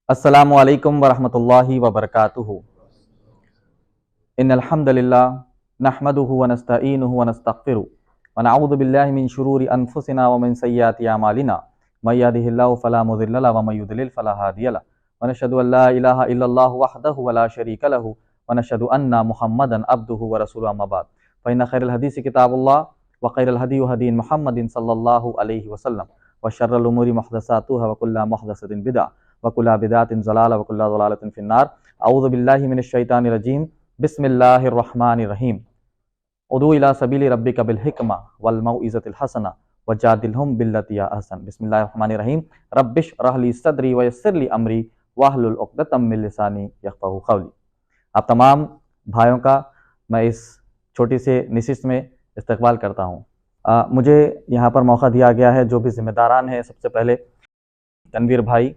السلام علیکم ورحمۃ اللہ وبرکاتہ۔ ان الحمد للہ نحمده ونستعینه ونستغفره ونعوذ باللہ من شرور انفسنا ومن سیئات اعمالنا من يهده الله فلا مضل له ومن يضلل فلا هادي له ونشهد ان لا اله الا الله وحده ولا شريك له ونشهد ان محمدا عبده ورسوله اما بعد فإن خير الحديث كتاب الله وخير الهدي هدي محمد صلى الله عليه وسلم وشر الامور محدثاتها وكل محدثة بدعة وَكُلَّ بِدْعَةٍ ضَلَالَةٍ وَكُلَّ ضَلَالَةٍ فِي النَّارِ۔ اعوذ باللہ من الشیطان الرجیم، بسم اللہ الرحمن الرحیم۔ ادعو الی سبیل ربک بالحکمہ والموعظۃ الحسنہ وجادلہم باللتی ہی احسن۔ بسم اللہ الرحمن الرحیم۔ رب اشرح لی صدری ویسر لی امری واحلل عقدۃ من لسانی یفقہوا قولی۔ آپ تمام بھائیوں کا میں اس چھوٹی سے نشست میں استقبال کرتا ہوں۔ مجھے یہاں پر موقع دیا گیا ہے، جو بھی ذمہ داران ہیں، سب سے پہلے تنویر بھائی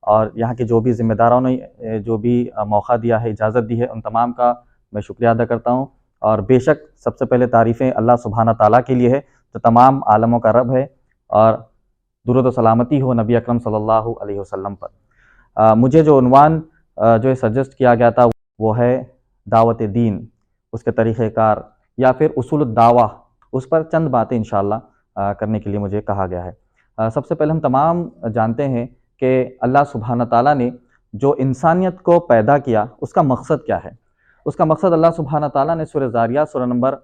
اور یہاں کے جو بھی ذمہ داروں نے جو بھی موقع دیا ہے، اجازت دی ہے، ان تمام کا میں شکریہ ادا کرتا ہوں۔ اور بے شک سب سے پہلے تعریفیں اللہ سبحانہ تعالیٰ کے لیے ہے، جو تمام عالموں کا رب ہے، اور درود و سلامتی ہو نبی اکرم صلی اللہ علیہ وسلم پر۔ مجھے جو عنوان جو سجسٹ کیا گیا تھا وہ ہے دعوت دین، اس کے طریقہ کار یا پھر اصول الدعوہ، اس پر چند باتیں انشاءاللہ کرنے کے لیے مجھے کہا گیا ہے۔ سب سے پہلے ہم تمام جانتے ہیں کہ اللہ سبحانہ تعالیٰ نے جو انسانیت کو پیدا کیا، اس کا مقصد کیا ہے؟ اس کا مقصد اللہ سبحانہ تعالیٰ نے سورہ ذاریات سورہ نمبر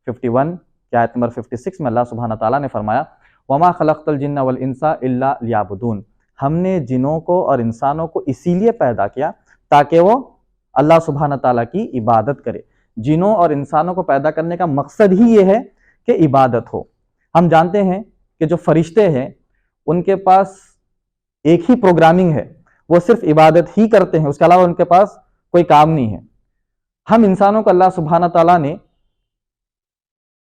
51 کی آیت نمبر 56 میں اللہ سبحانہ تعالیٰ نے فرمایا وَمَا خَلَقْتُ الْجِنَّ وَالْإِنسَ إِلَّا لِيَعْبُدُونِ۔ ہم نے جنوں کو اور انسانوں کو اسی لیے پیدا کیا تاکہ وہ اللہ سبحانہ تعالیٰ کی عبادت کرے۔ جنوں اور انسانوں کو پیدا کرنے کا مقصد ہی یہ ہے کہ عبادت ہو۔ ہم جانتے ہیں کہ جو فرشتے ہیں ان کے پاس ایک ہی پروگرامنگ ہے، وہ صرف عبادت ہی کرتے ہیں، اس کے علاوہ ان کے پاس کوئی کام نہیں ہے۔ ہم انسانوں کو اللہ سبحانہ تعالیٰ نے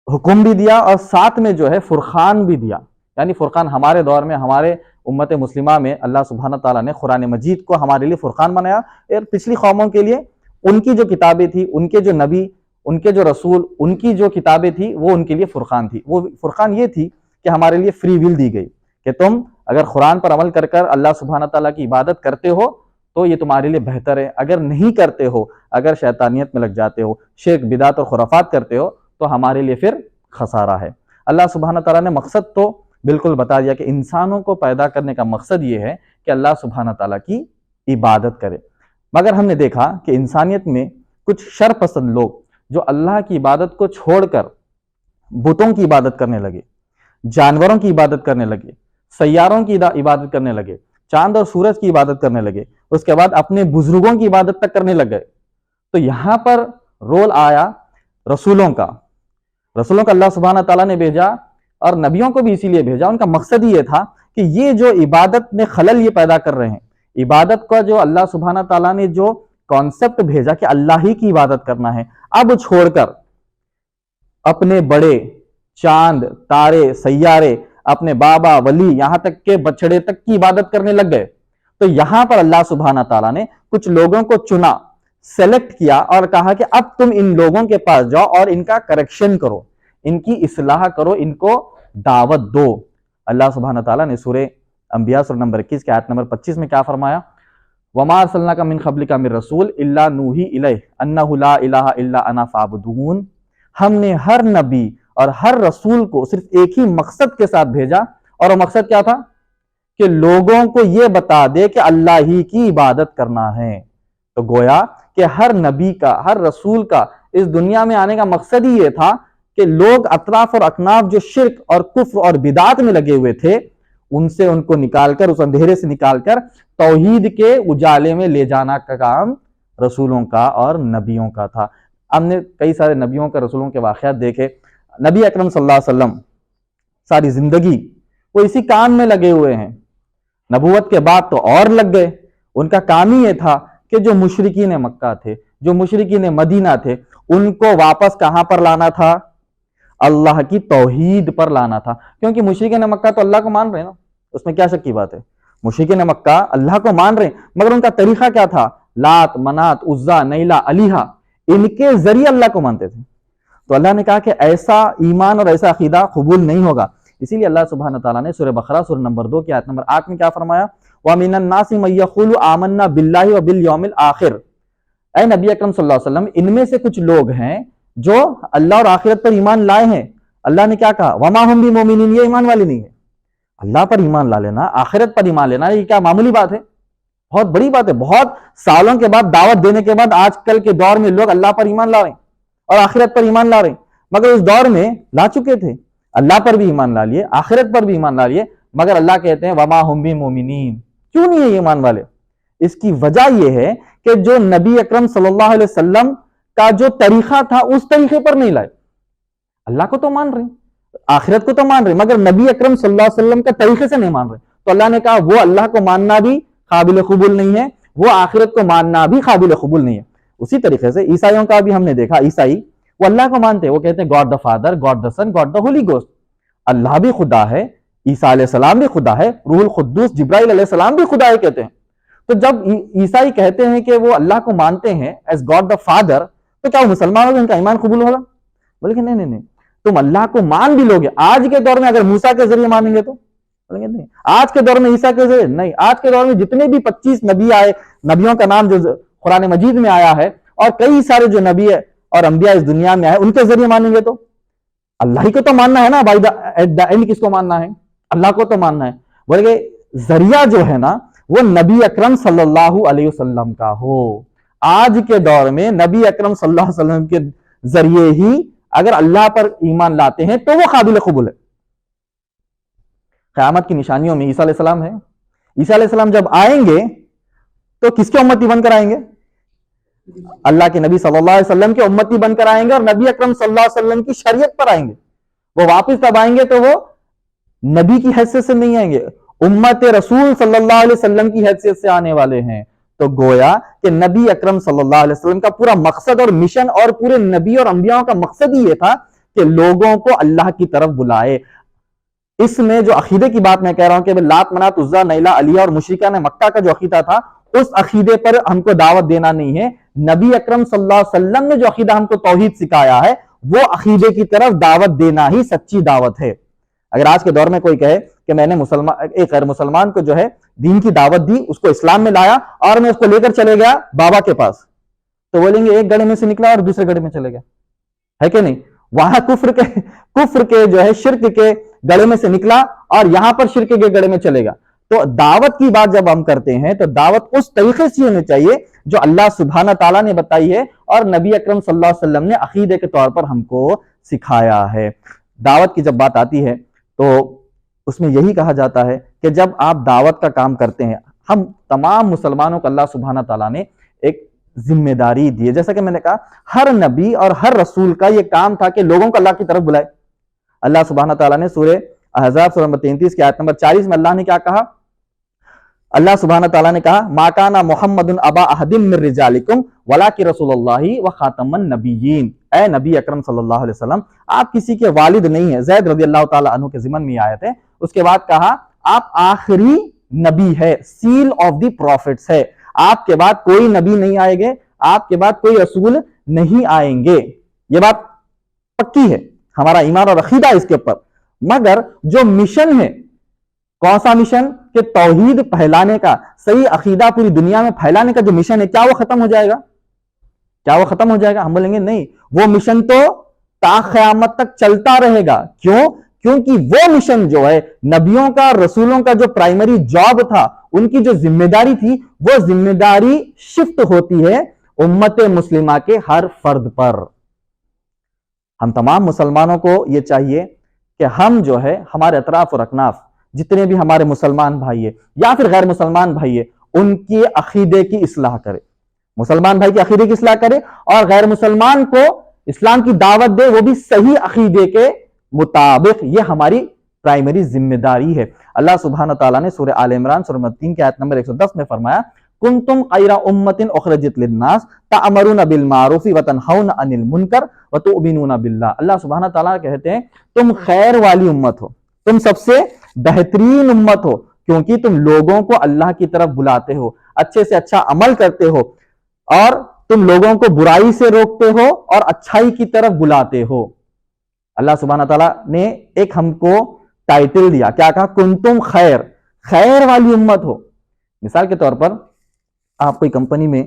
حکم بھی دیا اور ساتھ میں جو ہے فرقان بھی دیا، یعنی فرقان ہمارے دور میں، ہمارے امت مسلمہ میں اللہ سبحانہ تعالیٰ نے قرآن مجید کو ہمارے لیے فرقان بنایا، اور پچھلی قوموں کے لیے ان کی جو کتابیں تھیں، ان کے جو نبی، ان کے جو رسول، ان کی جو کتابیں تھیں، وہ ان کے لیے فرقان تھی۔ وہ فرقان یہ تھی کہ ہمارے لیے فری ول دی گئی کہ تم اگر قرآن پر عمل کر کر اللہ سبحانہ تعالیٰ کی عبادت کرتے ہو تو یہ تمہارے لیے بہتر ہے، اگر نہیں کرتے ہو، اگر شیطانیت میں لگ جاتے ہو، شرک بدعت اور خرافات کرتے ہو، تو ہمارے لیے پھر خسارہ ہے۔ اللہ سبحانہ تعالیٰ نے مقصد تو بالکل بتا دیا کہ انسانوں کو پیدا کرنے کا مقصد یہ ہے کہ اللہ سبحانہ تعالیٰ کی عبادت کرے، مگر ہم نے دیکھا کہ انسانیت میں کچھ شر پسند لوگ جو اللہ کی عبادت کو چھوڑ کر بتوں کی عبادت کرنے لگے، جانوروں کی عبادت کرنے لگے، سیاروں کی عبادت کرنے لگے، چاند اور سورج کی عبادت کرنے لگے، اس کے بعد اپنے بزرگوں کی عبادت تک کرنے لگ گئے۔ تو یہاں پر رول آیا رسولوں کا۔ رسولوں کا اللہ سبحانہ تعالیٰ نے بھیجا، اور نبیوں کو بھی اسی لیے بھیجا۔ ان کا مقصد یہ تھا کہ یہ جو عبادت میں خلل یہ پیدا کر رہے ہیں، عبادت کا جو اللہ سبحانہ تعالیٰ نے جو کانسیپٹ بھیجا کہ اللہ ہی کی عبادت کرنا ہے، اب چھوڑ کر اپنے بڑے چاند، تارے، سیارے، اپنے بابا، ولی، یہاں تک کہ بچڑے تک کی عبادت کرنے لگ گئے۔ تو یہاں پر اللہ سبحانہ تعالیٰ نے کچھ لوگوں کو چنا، سیلیکٹ کیا اور کہا کہ اب تم ان لوگوں کے پاس جاؤ اور ان کا کریکشن کرو، ان کی اصلاح کرو، ان کو دعوت دو۔ اللہ سبحانہ تعالیٰ نے سورہ انبیاء سورہ نمبر 21 کی آیت نمبر 25 میں کیا فرمایا؟ وَمَا أَرْسَلْنَاكَ مِنْ قَبْلِكَ مِنْ رَسُولٍ إِلَّا نُوحِي إِلَيْهِ أَنَّهُ لَا إِلَهَ إِلَّا أَنَا فَاعْبُدُونِ۔ ہم نے ہر نبی اور ہر رسول کو صرف ایک ہی مقصد کے ساتھ بھیجا، اور وہ مقصد کیا تھا؟ کہ لوگوں کو یہ بتا دے کہ اللہ ہی کی عبادت کرنا ہے۔ تو گویا کہ ہر نبی کا، ہر رسول کا اس دنیا میں آنے کا مقصد ہی یہ تھا کہ لوگ اطراف اور اکناف جو شرک اور کفر اور بدعات میں لگے ہوئے تھے، ان سے ان کو نکال کر، اس اندھیرے سے نکال کر توحید کے اجالے میں لے جانا کا کام رسولوں کا اور نبیوں کا تھا۔ ہم نے کئی سارے نبیوں کے، رسولوں کے واقعات دیکھے۔ نبی اکرم صلی اللہ علیہ وسلم ساری زندگی وہ اسی کام میں لگے ہوئے ہیں، نبوت کے بعد تو اور لگ گئے۔ ان کا کام ہی یہ تھا کہ جو مشرکین مکہ تھے، جو مشرکین مدینہ تھے، ان کو واپس کہاں پر لانا تھا؟ اللہ کی توحید پر لانا تھا، کیونکہ مشرکین مکہ تو اللہ کو مان رہے ہیں نا، اس میں کیا شک کی بات ہے؟ مشرکین مکہ اللہ کو مان رہے ہیں، مگر ان کا طریقہ کیا تھا؟ لات، منات، عزا، نیلا، الہا، ان کے ذریعے اللہ کو مانتے تھے۔ تو اللہ نے کہا کہ ایسا ایمان اور ایسا عقیدہ قبول نہیں ہوگا۔ اسی لیے اللہ سبحانہ تعالیٰ نے سورہ بقرہ سورہ نمبر 2 کی آیت نمبر 8 میں کیا فرمایا؟ وَمِنَ النَّاسِ مَن يَقُولُ آمَنَّا بِاللَّهِ وَبِالْيَوْمِ الْآخِرِ، اے نبی اکرم صلی اللہ علیہ وسلم، ان میں سے کچھ لوگ ہیں جو اللہ اور آخرت پر ایمان لائے ہیں۔ اللہ نے کیا کہا؟ وَمَا هُم بِمُؤْمِنِينَ، یہ ایمان والے نہیں ہیں۔ اللہ پر ایمان لا لینا، آخرت پر ایمان لینا، یہ کیا معمولی بات ہے؟ بہت بڑی بات ہے۔ بہت سالوں کے بعد دعوت دینے کے بعد آج کل کے دور میں لوگ اللہ پر ایمان لا رہے ہیں اور آخرت پر ایمان لا رہے ہیں، مگر اس دور میں لا چکے تھے، اللہ پر بھی ایمان لا لیے، آخرت پر بھی ایمان لا لیے، مگر اللہ کہتے ہیں وَمَا هُم بِمُؤْمِنِينَ، کیوں نہیں ہے یہ ایمان والے؟ اس کی وجہ یہ ہے کہ جو نبی اکرم صلی اللہ علیہ وسلم کا جو طریقہ تھا اس طریقے پر نہیں لائے۔ اللہ کو تو مان رہے، آخرت کو تو مان رہے، مگر نبی اکرم صلی اللہ علیہ وسلم کا طریقے سے نہیں مان رہے، تو اللہ نے کہا وہ اللہ کو ماننا بھی قابل قبول نہیں ہے، وہ آخرت کو ماننا بھی قابل قبول نہیں ہے۔ اسی طریقے سے عیسائیوں کا بھی ہم نے دیکھا، عیسائی وہ اللہ کو مانتے، وہ کہتے ہیں God the father, God the sun, God the Holi Ghost, اللہ بھی خدا ہے، عیسیٰ علیہ السلام بھی خدا ہے، روح القدس جبرائیل علیہ السلام بھی خدا ہے کہتے ہیں۔ تو جب عیسائی کہتے ہیں کہ وہ اللہ کو مانتے ہیں ایز گاڈ دا فادر، تو کیا وہ مسلمانوں کو ان کا ایمان قبول ہوگا؟ بولے کہ نہیں، تم اللہ کو مان بھی لوگے، آج کے دور میں اگر موسیٰ کے ذریعے مانیں گے تو بولیں گے نہیں، آج کے دور میں عیسیٰ کے ذریعے نہیں، آج کے دور میں جتنے بھی 25 نبی آئے، نبیوں کا نام جو قرآن مجید میں آیا ہے، اور کئی سارے جو نبی اور انبیاء اس دنیا میں آئے ان کے ذریعے مانیں گے تو اللہ ہی کو تو ماننا ہے نا، بائی دا اینڈ کس کو ماننا ہے؟ اللہ کو تو ماننا ہے۔ بولے کہ ذریعہ جو ہے نا وہ نبی اکرم صلی اللہ علیہ وسلم کا ہو۔ آج کے دور میں نبی اکرم صلی اللہ علیہ وسلم کے ذریعے ہی اگر اللہ پر ایمان لاتے ہیں تو وہ قابل قبول ہے۔ قیامت کی نشانیوں میں عیسیٰ علیہ السلام ہے۔ عیسیٰ علیہ السلام جب آئیں گے تو کس کے امتی بن کر آئیں گے؟ اللہ کے نبی صلی اللہ علیہ وسلم کے امتی بن کر آئیں گے، اور نبی اکرم صلی اللہ علیہ وسلم کی شریعت پر آئیں گے۔ وہ واپس تب آئیں گے تو وہ نبی کی حیثیت سے نہیں آئیں گے، امت رسول صلی اللہ علیہ وسلم کی حیثیت سے آنے والے ہیں۔ تو گویا کہ نبی اکرم صلی اللہ علیہ وسلم کا پورا مقصد اور مشن اور پورے نبی اور انبیاء کا مقصد ہی یہ تھا کہ لوگوں کو اللہ کی طرف بلائے۔ اس میں جو عقیدے کی بات میں کہہ رہا ہوں کہ لات منات عزا نیلا علیہ اور مشرکان مکہ کا جو عقیدہ تھا، اس عقیدے پر ہم کو دعوت دینا نہیں ہے۔ نبی اکرم صلی اللہ علیہ وسلم نے جو عقیدہ ہم کو توحید سکھایا ہے وہ عقیدے کی طرف دعوت دینا ہی سچی دعوت ہے۔ اگر آج کے دور میں کوئی کہے کہ میں نے ایک غیر مسلمان کو جو ہے دین کی دعوت دی، اس کو اسلام میں لایا اور میں اس کو لے کر چلے گیا بابا کے پاس، تو بولیں گے ایک گڑھے میں سے نکلا اور دوسرے گڑھے میں چلے گیا، ہے کہ نہیں؟ وہاں کفر کے جو ہے شرک کے گڑھے میں سے نکلا اور یہاں پر شرک کے گڑھے میں چلے گا۔ تو دعوت کی بات جب ہم کرتے ہیں تو دعوت اس طریقے سے ہونی چاہیے جو اللہ سبحانہ تعالیٰ نے بتائی ہے اور نبی اکرم صلی اللہ علیہ وسلم نے عقیدے کے طور پر ہم کو سکھایا ہے۔ دعوت کی جب بات آتی ہے تو اس میں یہی کہا جاتا ہے کہ جب آپ دعوت کا کام کرتے ہیں، ہم تمام مسلمانوں کو اللہ سبحانہ تعالیٰ نے ایک ذمہ داری دی ہے۔ جیسا کہ میں نے کہا ہر نبی اور ہر رسول کا یہ کام تھا کہ لوگوں کو اللہ کی طرف بلائے۔ اللہ سبحانہ تعالیٰ نے سورہ احزاب سورہ نمبر 33 کی آیت نمبر 40 میں اللہ نے کیا کہا؟ اللہ سبحانہ تعالیٰ نے کہا ما کان محمد ابا احد من رجالکم ولکن رسول اللہ وخاتم النبیین، اے نبی اکرم صلی اللہ علیہ وسلم آپ کسی کے والد نہیں ہیں۔ زید رضی اللہ تعالیٰ عنہ کے ضمن میں آیت ہے۔ اس کے بعد کہا آپ آخری نبی ہے، سیل آف دی پروفٹس ہے، آپ کے بعد کوئی نبی نہیں آئیں گے، آپ کے بعد کوئی رسول نہیں آئیں گے۔ یہ بات پکی ہے، ہمارا ایمان اور عقیدہ اس کے اوپر۔ مگر جو مشن ہے، کون سا مشن؟ کہ توحید پھیلانے کا، صحیح عقیدہ پوری دنیا میں پھیلانے کا جو مشن ہے، کیا وہ ختم ہو جائے گا؟ کیا وہ ختم ہو جائے گا؟ ہم بولیں گے نہیں، وہ مشن تو تا قیامت تک چلتا رہے گا۔ کیوں؟ کیونکہ وہ مشن جو ہے نبیوں کا، رسولوں کا جو پرائمری جاب تھا، ان کی جو ذمہ داری تھی، وہ ذمہ داری شفٹ ہوتی ہے امت مسلمہ کے ہر فرد پر۔ ہم تمام مسلمانوں کو یہ چاہیے کہ ہم جو ہے ہمارے اطراف اور اکناف جتنے بھی ہمارے مسلمان بھائی یا پھر غیر مسلمان بھائی ان کی عقیدے کی اصلاح کرے، مسلمان بھائی کی عقیدے کی اصلاح کرے اور غیر مسلمان کو اسلام کی دعوت دے، وہ بھی صحیح عقیدے کے مطابق۔ یہ ہماری پرائمری ذمہ داری ہے۔ اللہ سبحانہ تعالیٰ نے سورہ آل عمران سورہ 3 کی آیت نمبر 110 میں فرمایا کنتم خیر امۃ اخرجت للناس تأمرون بالمعروف وتنہون عن المنکر وتؤمنون باللہ۔ اللہ سبحانہ تعالیٰ کہتے ہیں تم خیر والی امت ہو، تم سب سے بہترین امت ہو، کیونکہ تم لوگوں کو اللہ کی طرف بلاتے ہو، اچھے سے اچھا عمل کرتے ہو، اور تم لوگوں کو برائی سے روکتے ہو اور اچھائی کی طرف بلاتے ہو۔ اللہ سبحانہ تعالیٰ نے ایک ہم کو ٹائٹل دیا، کیا کہا؟ کنتم خیر، خیر والی امت ہو۔ مثال کے طور پر آپ کوئی کمپنی میں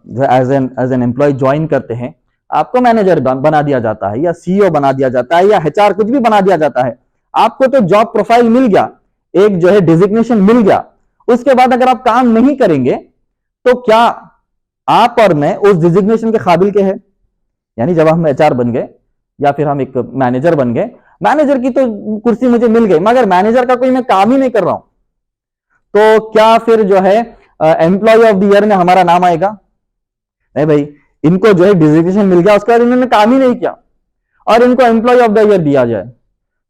جو ایز این امپلائی جوائن کرتے ہیں, آپ کو مینیجر بنا دیا جاتا ہے یا سی او بنا دیا جاتا ہے یا ایچ آر کچھ بھی بنا دیا جاتا ہے. آپ کو تو جاب پروفائل مل گیا, ایک جو ہے ڈیزگنیشن مل گیا. اس کے بعد اگر آپ کام نہیں کریں گے تو کیا آپ اور میں اس ڈیزگنیشن کے قابل کے ہیں؟ یعنی جب ہم ایچ آر بن گئے یا پھر ہم ایک مینیجر بن گئے, مینیجر کی تو کرسی مجھے مل گئی مگر مینیجر کا کوئی میں کام ہی نہیں کر رہا ہوں, تو کیا پھر جو ہے امپلائی آف دی ایئر میں ہمارا نام آئے گا؟ نہیں بھائی, ان کو جو ہے ڈیزگنیشن مل گیا, اس کے بعد انہوں نے کام ہی نہیں کیا اور ان کو امپلائی آف دا ایئر دیا جائے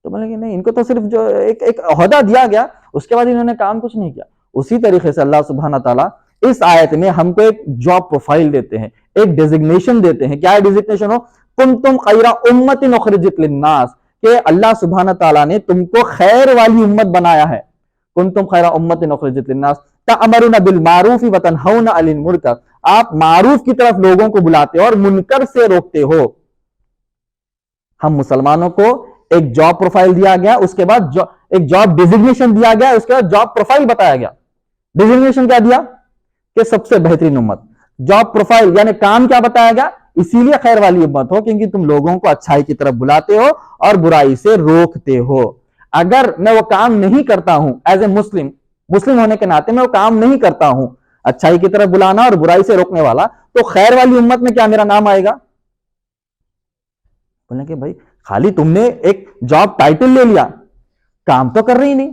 تو بولیں گے نہیں, ان کو تو صرف جو ایک عہدہ دیا گیا, اس کے بعد انہوں نے کام کچھ نہیں کیا. اسی طریقے سے اللہ سبحانہ تعالیٰ اس آیت میں ہم کو ایک جاب پروفائل دیتے ہیں, ایک ڈیزگنیشن دیتے ہیں. کیا ہے ڈیزگنیشن؟ ہو کنتم خیر امت اخرجت للناس, کہ اللہ سبحانہ تعالیٰ نے تم کو خیر والی امت بنایا ہے. کنتم خیر امت اخرجت للناس تأمرون بالمعروف وتنہون عن المنکر, آپ معروف کی طرف لوگوں کو بلاتے ہو اور منکر سے روکتے ہو. ہم مسلمانوں کو ایک جاب پروفائل دیا گیا, اس کے بعد ایک جاب ڈیزگنیشن دیا گیا, اس کے بعد جاب پروفائل بتایا گیا. ڈیزگنیشن کیا دیا کہ سب سے بہترین امت. جاب پروفائل یعنی کام کیا بتایا گیا؟ اسی لیے خیر والی امت ہو کیونکہ تم لوگوں کو اچھائی کی طرف بلاتے ہو اور برائی سے روکتے ہو. اگر میں وہ کام نہیں کرتا ہوں ایز اے مسلم ہونے کے ناطے میں وہ کام نہیں کرتا ہوں, اچھائی کی طرف بلانا اور برائی سے روکنے والا, تو خیر والی امت میں کیا میرا نام آئے گا؟ بولیں کہ بھائی خالی تم نے ایک جاب ٹائٹل لے لیا, کام تو کر رہی نہیں.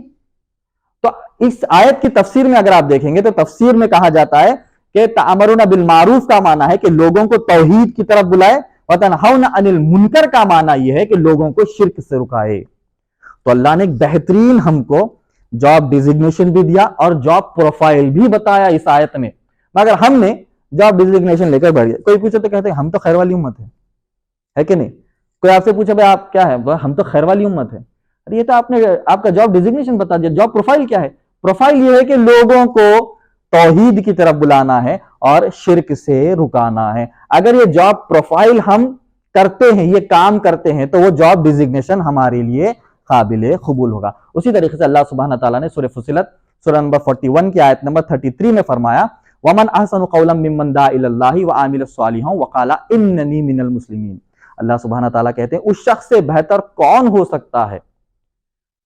تو اس آیت کی تفسیر میں اگر آپ دیکھیں گے تو تفسیر میں کہا جاتا ہے کہ تأمرون بالمعروف کا معنی ہے کہ لوگوں کو توحید کی طرف بلائے, وتنہون عن المنکر کا معنی یہ ہے کہ لوگوں کو شرک سے رکائے. تو اللہ نے ایک بہترین ہم کو جاب ڈیزگنیشن بھی دیا اور جاب پروفائل بھی بتایا اس آیت میں. مگر ہم نے جاب ڈیزگنیشن لے کر بیٹھ گئے. کوئی پوچھے تو کہتے ہیں ہم تو خیر والی امت ہے کہ نہیں. کوئی آپ سے پوچھے بھائی آپ کیا ہے, ہم تو خیر والی امت ہے. ارے یہ تو آپ نے آپ کا جاب ڈیزگنیشن بتا دیا. جاب پروفائل کیا ہے؟ پروفائل یہ ہے کہ لوگوں کو توحید کی طرف بلانا ہے اور شرک سے رکانا ہے. اگر یہ جاب پروفائل ہم کرتے ہیں, یہ کام کرتے ہیں, تو وہ جاب ڈیزگنیشن ہمارے لیے قابل قبول ہوگا. اسی طریقے سے اللہ سبحانہ تعالیٰ نے سورہ فصلت سورہ نمبر 41 کی آیت نمبر 33 میں فرمایا وَمَنْ أَحْسَنُ قَوْلًا مِّمَّنْ دَعَا إِلَى اللَّهِ وَعَمِلَ صَالِحًا وَقَالَ إِنَّنِي مِنَ الْمُسْلِمِينَ. اللہ سبحانہ تعالیٰ کہتے ہیں اس شخص سے بہتر کون ہو سکتا ہے.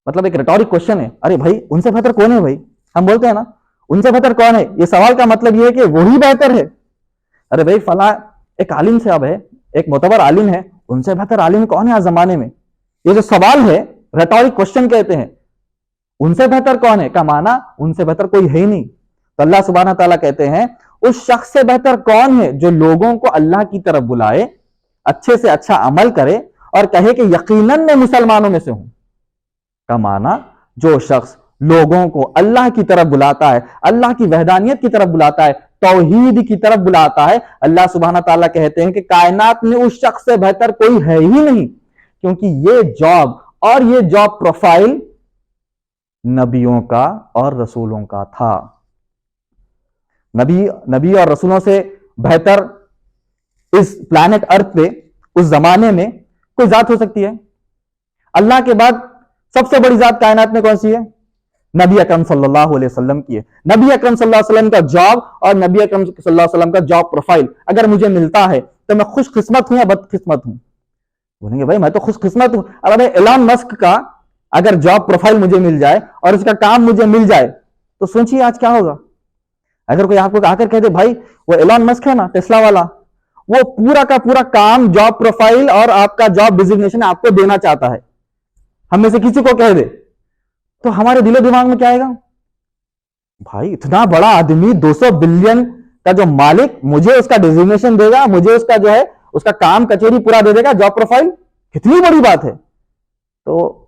مطلب ایک ریٹورک کوشچن ہے, ارے بھائی ان سے بہتر کون ہے بھائی؟ ہم بولتے ہیں نا ان سے بہتر کون ہے, یہ سوال کا مطلب یہ ہے کہ وہی بہتر ہے. ارے بھائی فلاں ایک عالم صاحب ہے, ایک معتبر عالم ہے, ان سے بہتر عالم کون ہے آج زمانے میں؟ یہ جو سوال ہے ریٹورک کوشچن کہتے ہیں. ان سے بہتر کون ہے کا معنی ان سے بہتر کوئی ہے ہی نہیں. تو اللہ سبحانہ تعالیٰ کہتے ہیں اس شخص سے بہتر کون ہے جو لوگوں کو اللہ کی طرف بلائے, اچھے سے اچھا عمل کرے اور کہے کہ یقیناً میں مسلمانوں میں سے ہوں. کا معنی جو شخص لوگوں کو اللہ کی طرف بلاتا ہے, اللہ کی وحدانیت کی طرف بلاتا ہے, توحید کی طرف بلاتا ہے, اللہ سبحانہ تعالیٰ کہتے ہیں کہ کائنات میں اس شخص سے بہتر کوئی ہے ہی نہیں, کیونکہ یہ جاب اور یہ جاب پروفائل نبیوں کا اور رسولوں کا تھا. نبی اور رسولوں سے بہتر اس پلانٹ ارتھ پہ اس زمانے میں کوئی ذات ہو سکتی ہے؟ اللہ کے بعد سب سے بڑی ذات کائنات میں کون سی ہے؟ نبی اکرم صلی اللہ علیہ وسلم کی ہے. نبی اکرم صلی اللہ علیہ وسلم کا جاب اور نبی اکرم صلی اللہ علیہ وسلم کا جاب پروفائل اگر مجھے ملتا ہے تو میں خوش قسمت ہوں یا بد قسمت ہوں؟ بولیں گے بھائی میں تو خوش قسمت ہوں. ارے ایلان مسک کا اگر جاب پروفائل مجھے مل جائے اور اس کا کام مجھے مل جائے تو سوچیے آج کیا ہوگا. اگر کوئی آپ کو آ کر کہہ دے بھائی وہ ایلان مسک ہے نا ٹیسلا والا, وہ پورا کا پورا کام جاب پروفائل اور آپ کا جاب ڈیزگنیشن آپ کو دینا چاہتا ہے, ہم میں سے کسی کو کہہ دے, تو ہمارے دل و دماغ میں کیا آئے گا؟ بھائی اتنا بڑا آدمی 200 بلین کا جو مالک مجھے اس کا ڈیزگنیشن دے گا, مجھے اس کا جو ہے اس کا کام کچوری پورا دے دے گا, جاب پروفائل, کتنی بڑی بات ہے. تو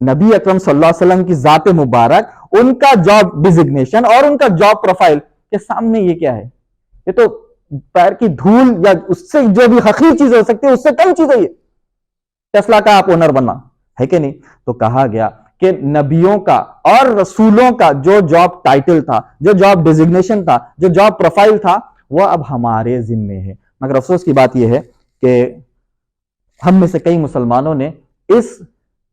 نبی اکرم صلی اللہ علیہ وسلم کی ذات مبارک, ان کا جاب ڈیزگنیشن اور ان کا جاب پروفائل کے سامنے یہ کیا ہے؟ یہ تو پیر کی دھول یا اس سے جو بھی حقیر چیز ہو سکتی ہے اس سے کم چیز ہے. یہ ٹیسلا کا آپ اونر بننا ہے کہ نہیں؟ تو کہا گیا کہ نبیوں کا اور رسولوں کا جو جاب ٹائٹل تھا, جو جاب ڈیزگنیشن تھا, جو جاب پروفائل تھا, وہ اب ہمارے ذمے ہے. مگر افسوس کی بات یہ ہے کہ ہم میں سے کئی مسلمانوں نے اس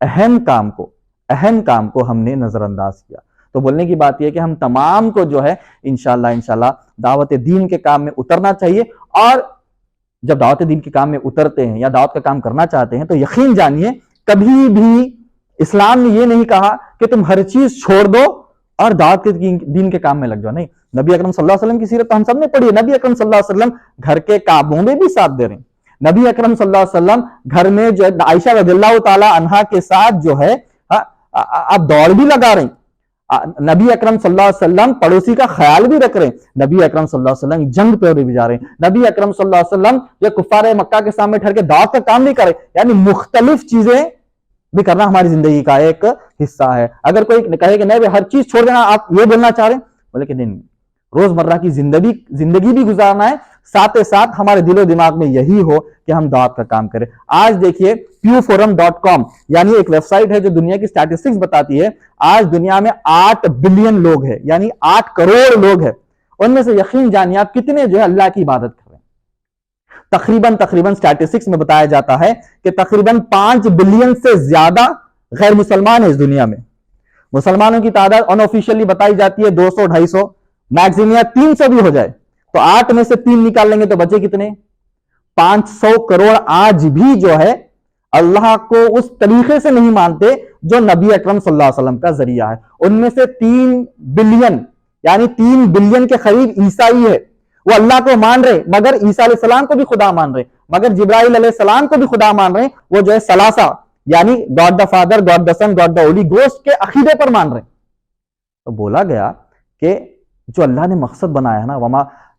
اہم کام کو ہم نے نظر انداز کیا. تو بولنے کی بات یہ ہے کہ ہم تمام کو جو ہے انشاءاللہ دعوت دین کے کام میں اترنا چاہیے، اور جب دعوت دین کے کام میں اترتے ہیں یا دعوت کا کام کرنا چاہتے ہیں تو یقین جانیے کبھی بھی اسلام نے یہ نہیں کہا کہ تم ہر چیز چھوڑ دو اور دعوت کے دین کے کام میں لگ جاؤ. نہیں، نبی اکرم صلی اللہ علیہ وسلم کی سیرت تو ہم سب نے پڑھی ہے. نبی اکرم صلی اللہ علیہ وسلم گھر کے کاموں میں بھی ساتھ دے رہے ہیں. نبی اکرم صلی اللہ علیہ وسلم گھر میں جو ہے عائشہ رضی اللہ تعالی عنہا کے ساتھ جو ہے آپ دوڑ بھی لگا رہے ہیں. نبی اکرم صلی اللہ علیہ وسلم پڑوسی کا خیال بھی رکھ رہے ہیں. نبی اکرم صلی اللہ علیہ وسلم جنگ پہ بھی جا رہے ہیں. نبی اکرم صلی اللہ علیہ وسلم یہ کفار مکہ کے سامنے ٹھہر کے دعوت کا کام نہیں کر رہے. یعنی مختلف چیزیں بھی کرنا ہماری زندگی کا ایک حصہ ہے. اگر کوئی کہے کہ نہیں ہر چیز چھوڑ دینا، آپ یہ بولنا چاہ رہے ہیں، بولے کہ نہیں، روزمرہ کی زندگی بھی گزارنا ہے، ساتھ ساتھ ہمارے دل و دماغ میں یہی ہو کہ ہم دعوت کا کام کریں. آج دیکھیے pewforum.com یعنی ایک ویب سائٹ ہے جو دنیا کی سٹیٹسٹکس بتاتی ہے. آج دنیا میں 8 بلین لوگ ہیں، یعنی 8 کروڑ لوگ ہیں. ان میں سے یقین جانیے آپ کتنے جو ہے اللہ کی عبادت کر رہے ہیں. تقریباً سٹیٹسٹکس میں بتایا جاتا ہے کہ تقریباً 5 بلین سے زیادہ غیر مسلمان ہیں اس دنیا میں. مسلمانوں کی تعداد ان آفیشیلی بتائی جاتی ہے 200 250، میکسیمم 300 بھی ہو جائے تو 8 میں سے 3 نکال لیں گے تو بچے کتنے؟ 500 کروڑ آج بھی جو ہے اللہ کو اس طریقے سے نہیں مانتے جو نبی اکرم صلی اللہ علیہ وسلم کا ذریعہ ہے. ان میں سے 3 بلین یعنی 3 بلین کے قریب عیسائی ہے. وہ اللہ کو مان رہے مگر عیسیٰ علیہ السلام کو بھی خدا مان رہے، مگر جبرائیل علیہ السلام کو بھی خدا مان رہے. وہ جو ہے ثلاثہ یعنی God the father, God the sun, God the Holi ghost کے عقیدے پر مان رہے. تو بولا گیا کہ جو اللہ نے مقصد بنایا ہے نا،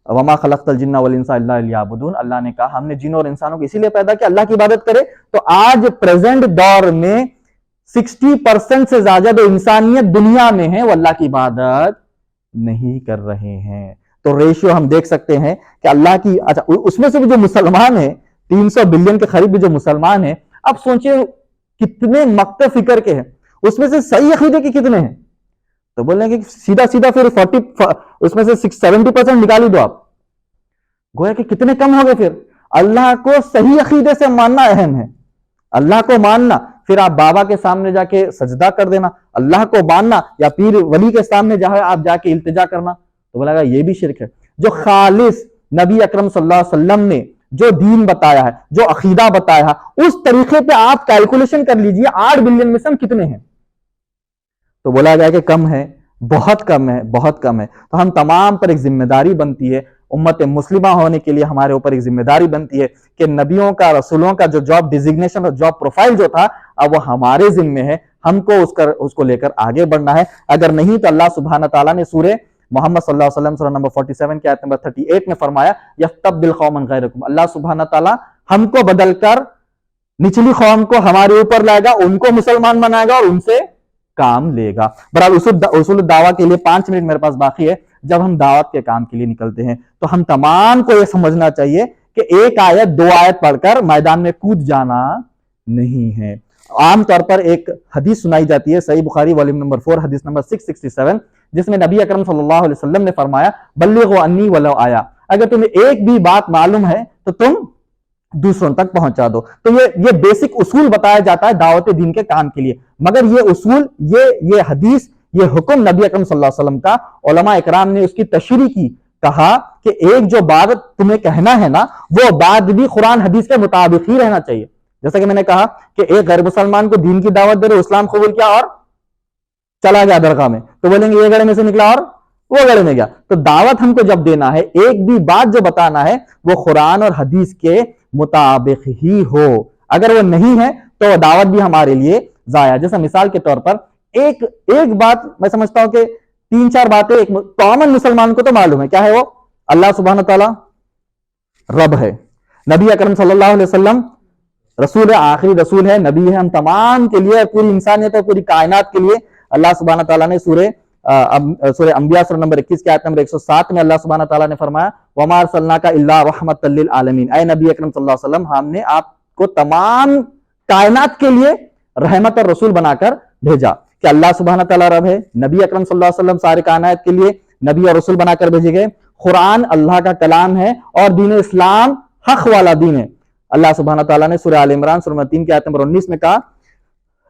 وما خلقت الجن والانس الا لیعبدون، اللہ نے کہا ہم نے جن اور انسانوں کو اسی لیے پیدا کیا اللہ کی عبادت کرے. تو آج پریزنٹ دور میں 60% سے زیادہ جو انسانیت دنیا میں ہے وہ اللہ کی عبادت نہیں کر رہے ہیں. تو ریشیو ہم دیکھ سکتے ہیں کہ اللہ کی، اچھا اس میں سے بھی جو مسلمان ہیں 300 بلین کے قریب بھی جو مسلمان ہیں، اب سوچیں کتنے مقت فکر کے ہیں. اس میں سے صحیح عقیدے کے کتنے ہیں؟ تو بولیں گے سیدھا پھر 40 اس میں سے 70% نکالی دو آپ، گویا کہ کتنے کم ہو گئے. پھر اللہ کو صحیح عقیدے سے ماننا اہم ہے. اللہ کو ماننا، پھر آپ بابا کے سامنے جا کے سجدہ کر دینا، اللہ کو ماننا، یا پیر ولی کے سامنے جا آپ جا کے التجا کرنا، تو بولا گا یہ بھی شرک ہے. جو خالص نبی اکرم صلی اللہ علیہ وسلم نے جو دین بتایا ہے، جو عقیدہ بتایا ہے، اس طریقے پہ آپ کیلکولیشن کر لیجئے 8 بلین میں سے ہم کتنے ہیں. تو بولا گیا کہ کم ہے، بہت کم ہے، بہت کم ہے. تو ہم تمام پر ایک ذمہ داری بنتی ہے، امت مسلمہ ہونے کے لیے ہمارے اوپر ایک ذمہ داری بنتی ہے کہ نبیوں کا، رسولوں کا جو جاب ڈیزگنیشن اور جاب پروفائل جو تھا اب وہ ہمارے ذمہ ہے. ہم کو اس کو لے کر آگے بڑھنا ہے. اگر نہیں تو اللہ سبحانہ تعالیٰ نے سورہ محمد صلی اللہ علیہ وسلم سورہ نمبر 47 کی آیت نمبر 38 میں فرمایا یستبدل قوما غیرکم، اللہ سبحانہ تعالیٰ ہم کو بدل کر نچلی قوم کو ہمارے اوپر لائے گا، ان کو مسلمان بنائے گا اور ان سے کام لے گا. برحال اصول الدعوہ کے لیے 5 منٹ میرے پاس باقی ہے. جب ہم دعوت کے کام کے لیے نکلتے ہیں تو ہم تمام کو یہ سمجھنا چاہیے کہ ایک آیت 2 آیت پڑھ کر میدان میں کود جانا نہیں ہے. عام طور پر ایک حدیث سنائی جاتی ہے صحیح بخاری والیوم نمبر 4 حدیث نمبر 667، جس میں نبی اکرم صلی اللہ علیہ وسلم نے فرمایا بلغوا انی ولو آیا، اگر تمہیں ایک بھی بات معلوم ہے تو تم دوسروں تک پہنچا دو. تو یہ بیسک اصول بتایا جاتا ہے دعوت دین کے کام کے لیے. مگر یہ اصول، یہ حدیث، یہ حکم نبی اکرم صلی اللہ علیہ وسلم کا علماء اکرام نے اس کی تشریح کی، کہا کہ ایک جو بات تمہیں کہنا ہے نا وہ بات بھی قرآن حدیث کے مطابق ہی رہنا چاہیے. جیسا کہ میں نے کہا کہ ایک غیر مسلمان کو دین کی دعوت دے رہے، اسلام قبول کیا اور چلا گیا درگاہ میں، تو بولیں گے یہ گڑھے میں سے نکلا اور وہ گڑھے میں گیا. تو دعوت ہم کو جب دینا ہے، ایک بھی بات جو بتانا ہے وہ قرآن اور حدیث کے مطابق ہی ہو. اگر وہ نہیں ہے تو وہ دعوت بھی ہمارے لیے ضائع. جیسا مثال کے طور پر ایک بات میں سمجھتا ہوں کہ 3-4 باتیں ایک کامن مسلمان کو تو معلوم ہے. کیا ہے وہ؟ اللہ سبحانہ تعالیٰ رب ہے، نبی اکرم صلی اللہ علیہ وسلم رسول ہے، آخری رسول ہے، نبی ہے ہم تمام کے لیے، پوری انسانیت اور پوری کائنات کے لیے. اللہ سبحانہ تعالیٰ نے سورہ انبیاء سورہ نمبر 21 کی آیت نمبر 107 میں اللہ سبحانہ تعالیٰ نے فرمایا وَمَا أَرْسَلْنَاكَ إِلَّا رَحْمَةً لِّلْعَالَمِينَ، اے نبی اکرم صلی اللہ علیہ وسلم ہم نے آپ کو تمام کائنات کے لیے رحمت اور رسول بنا کر بھیجا. کہ اللہ سبحانہ تعالیٰ رب ہے، نبی اکرم صلی اللہ علیہ وسلم سارے کائنات کے لیے نبی اور رسول بنا کر بھیجے گئے، قرآن اللہ کا کلام ہے اور دین اسلام حق والا دین ہے. اللہ سبحانہ تعالیٰ نے سورہ آل عمران سورہ 3 کی آیت نمبر 19 میں کہا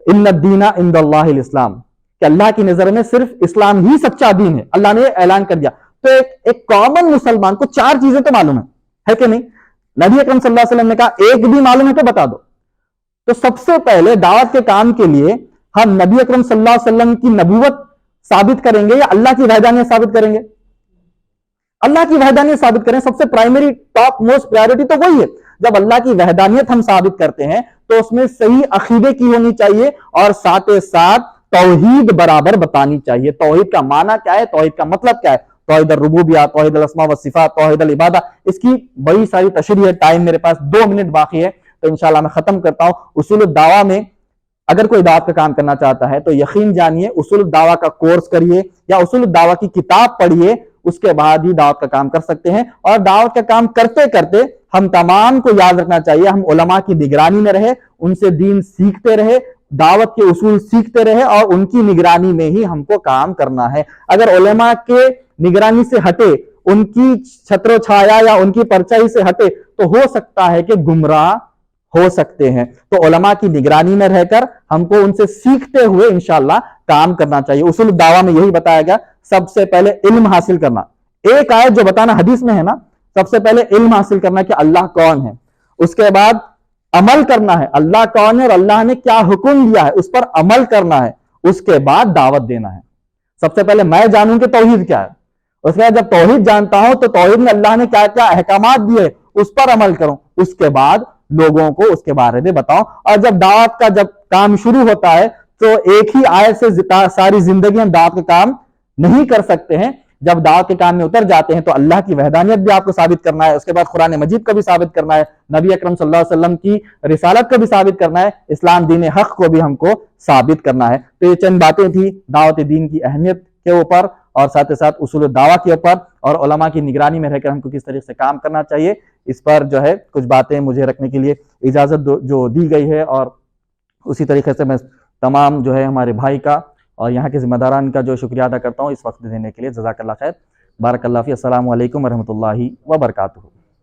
ان الدین عند اللہ الاسلام، کہ اللہ کی نظر میں صرف اسلام ہی سچا دین ہے، اللہ نے اعلان کر دیا، تو ایک کامن مسلمان کو 4 چیزیں تو معلوم ہے کہ نہیں؟ نبی اکرم صلی اللہ علیہ وسلم نے کہا ایک بھی معلوم ہے تو بتا دو. تو سب سے پہلے دعوت کے کام کے لیے ہم نبی اکرم صلی اللہ علیہ وسلم کی نبوت ثابت کریں گے یا اللہ کی وحدانیت ثابت کریں گے؟ اللہ کی وحدانیت ثابت کریں. سب سے پرائمری ٹاپ موسٹ پرائیورٹی تو وہی ہے. جب اللہ کی وحدانیت ہم ثابت کرتے ہیں تو اس میں صحیح عقیدے کی ہونی چاہیے اور ساتھ ساتھ توحید برابر بتانی چاہیے. توحید کا معنی کیا ہے، توحید کا مطلب کیا ہے، توحید الربوبیہ، توحید الاسماء والصفات، توحید العبادہ، اس کی بڑی ساری تشریح ہے. ٹائم میرے پاس 2 منٹ باقی ہے تو انشاءاللہ میں ختم کرتا ہوں. اصول الدعوہ میں اگر کوئی دعوت کا کام کرنا چاہتا ہے تو یقین جانیے اصول الدعوہ کا کورس کریے یا اصول الدعوہ کی کتاب پڑھیے، اس کے بعد ہی دعوت کا کام کر سکتے ہیں. اور دعوت کا کام کرتے کرتے ہم تمام کو یاد رکھنا چاہیے ہم علماء کی نگرانی میں رہے، ان سے دین سیکھتے رہے، دعوت کے اصول سیکھتے رہے اور ان کی نگرانی میں ہی ہم کو کام کرنا ہے. اگر علماء کے نگرانی سے ہٹے، ان کی چھتر و چھایا یا ان کی پرچائی سے ہٹے تو ہو سکتا ہے کہ گمراہ ہو سکتے ہیں. تو علماء کی نگرانی میں رہ کر ہم کو ان سے سیکھتے ہوئے انشاءاللہ کام کرنا چاہیے. اصول الدعوہ میں یہی بتایا گیا سب سے پہلے علم حاصل کرنا. ایک آیت جو بتانا حدیث میں ہے نا، سب سے پہلے علم حاصل کرنا کہ اللہ کون ہے، اس کے بعد عمل کرنا ہے اللہ کون ہے اور اللہ نے کیا حکم دیا ہے اس پر عمل کرنا ہے، اس کے بعد دعوت دینا ہے. سب سے پہلے میں جانوں کہ توحید کیا ہے، اس کے بعد جب توحید جانتا ہوں تو توحید میں اللہ نے کیا کیا احکامات دیے اس پر عمل کروں، اس کے بعد لوگوں کو اس کے بارے میں بتاؤں. اور جب دعوت کا جب کام شروع ہوتا ہے تو ایک ہی آیت سے ساری زندگی ہم دعوت کا کام نہیں کر سکتے ہیں. جب دعوت کے کام میں اتر جاتے ہیں تو اللہ کی وحدانیت بھی آپ کو ثابت کرنا ہے، اس کے بعد قرآن مجید کا بھی ثابت کرنا ہے، نبی اکرم صلی اللہ علیہ وسلم کی رسالت کا بھی ثابت کرنا ہے، اسلام دین حق کو بھی ہم کو ثابت کرنا ہے. تو یہ چند باتیں تھیں دعوت دین کی اہمیت کے اوپر اور ساتھ ساتھ اصول الدعوہ کے اوپر اور علماء کی نگرانی میں رہ کر ہم کو کس طریقے سے کام کرنا چاہیے. اس پر جو ہے کچھ باتیں مجھے رکھنے کے لیے اجازت جو دی گئی ہے، اور اسی طریقے سے میں تمام جو ہے ہمارے بھائی کا اور یہاں کے ذمہ داران کا جو شکریہ ادا کرتا ہوں اس وقت دینے کے لیے. جزاک اللہ خیر. بارک اللہ فی. السلام علیکم ورحمۃ اللہ وبرکاتہ.